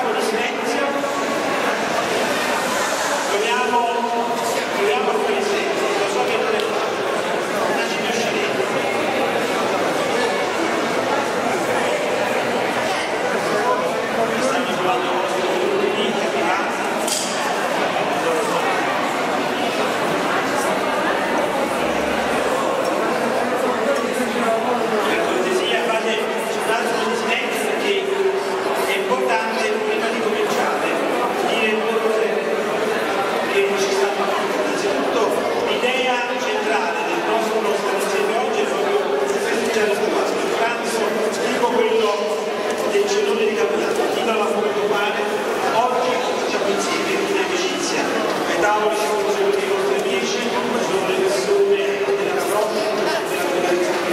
po' di silenzio. Proviamo a fare silenzio. Lo so che non è facile. Una scenetta. Stanno trovando lì, capirati. Per cortesia fate un attimo di silenzio perché è importante prima di cominciare dire due cose che ci stanno. Innanzitutto l'idea centrale del nostro insieme oggi è proprio festeggiare il Pasqua. Il pranzo tipo quello del cenone di Capodanno, chi non l'ha voluto fare oggi facciamo insieme in amicizia. Ai tavoli ci sono i nostri amici, sono le persone della parrocchia, della comunità,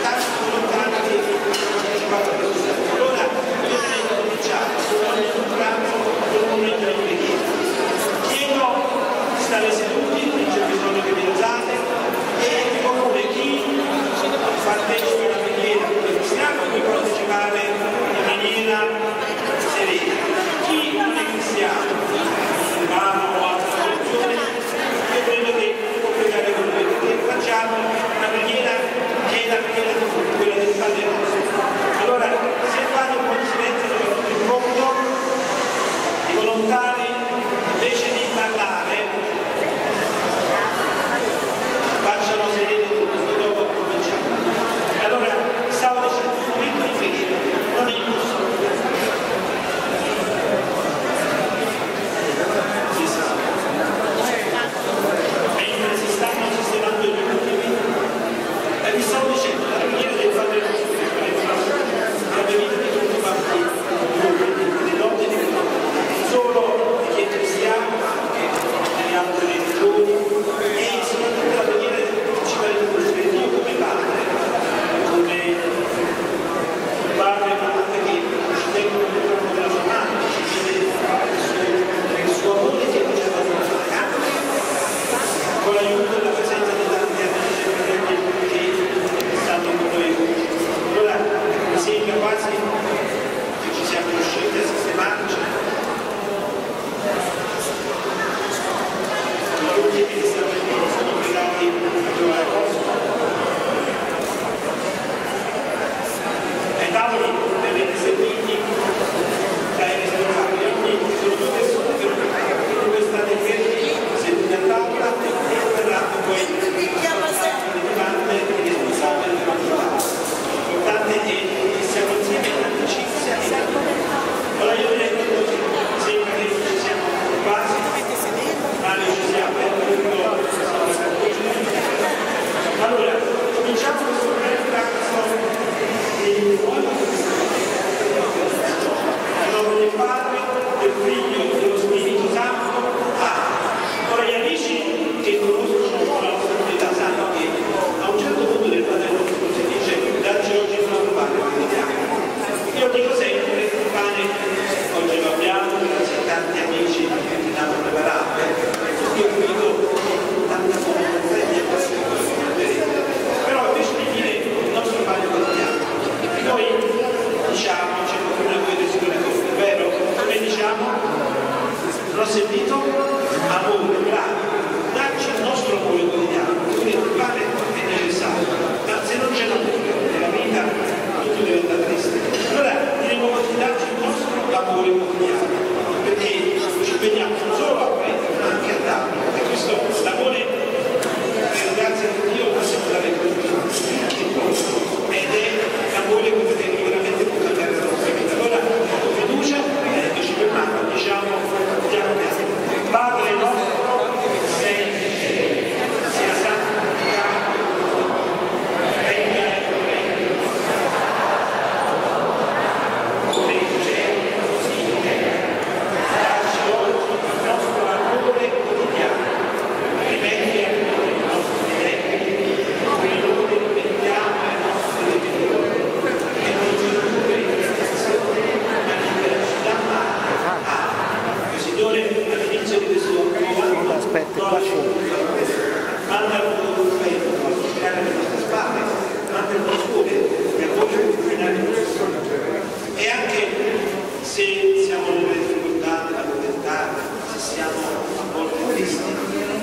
tanti lontani che partecipano a questo. Allora io direi di cominciare ogni pranzo con un momento di preghiera. Chiedo di stare seduti, non c'è bisogno che vi alzate, e vi propone chi partecipa alla preghiera cristiana può partecipare in maniera serena. Chi non è cristiano, musulmano o altra religione, io credo che può pregare con noi, perché facciamo una preghiera che è la preghiera di tutti, quella del Padre nostro. Allora, se fate un po' di silenzio, soprattutto in fondo, i volontari, invece di parlare, facciano sedere tutto, dopo cominciamo. Allora, stavo dicendo, un momento di preghiera, non è il lusso. Mentre si stanno sistemando gli ultimi, vi stavo dicendo, la preghiera del Padre nostro, la venita di tutti quanti, le notte di Cristo, non solo di chi è cristiano, ma anche delle altre religioni, e soprattutto la preghiera principale di questo, che Dio come Padre, come Padre che ci tengono nel corpo della sua mano, ci chiede il suo amore che non c'è da fare, con l'aiuto e la presenza di tanti amici e fratelli che stanno con noi. Allora mi sembra quasi che ci siamo riusciti a sistemarci. Gli ultimi che stanno obbligati a trovare posto. Ai tavoli li avete serviti dai ristoranti, sono due persone che voi state fermi, seduti a tavola e verranno poi le domande e i responsabili della giornata. L'importante è che siamo insieme in amicizia. Allora io direi che così sembra che ci siamo quasi, ma ci siamo, allora, cominciamo questo breve pranzo in nome del Padre, del Figlio e dello Spirito Santo. Ora gli amici che conoscono un po' la nostra comunità sanno che a un certo punto del Padre nostro si dice dacci oggi il nostro pane quotidiano. Io dico sempre il pane oggi lo abbiamo, grazie a tanti amici che l'hanno preparato, io dico tanta conoscenza e però invece di dire il nostro pane quotidiano, noi diciamo, c'è una coesione, è vero? Come diciamo? L'ho sentito? Amore, bravo, dacci il nostro amore quotidiano, quindi il pane è necessario, ma se non c'è l'amore nella vita tutto diventa triste. Allora diremo di darci il nostro amore quotidiano, perché ci impegniamo non solo a prendere, ma anche a dare. E questo l'amore, grazie a Dio, possiamo dare ed è l'amore che veramente può cambiare la nostra vita. Allora, con fiducia, ci fermiamo, diciamo, piano piano. Padre nostro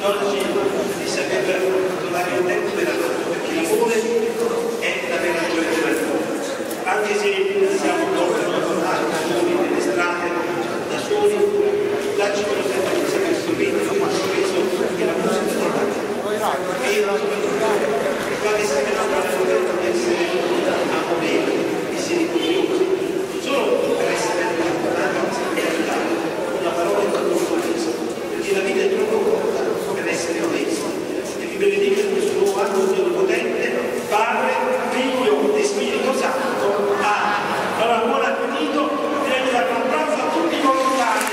oggi di saper trovare il tempo per l'amore è la vera gioia della vita. Anche se siamo tornati da soli nelle strade, da soli, dacci quello sempre di saper sorridere, un sorriso che la musica non ha. E io qua che stiamo parlando di essere amorevoli, essere curiosi, non solo per essere aiutati e aiutati, una parola è troppo onesta, perché la vita è troppo corta per essere onesti. E vi benedica in questo nuovo anno Dio Potente, Padre, Figlio e Spirito Santo. Amen. Allora, buon appetito, direi di dare un applauso a tutti i volontari.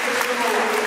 Questo nuovo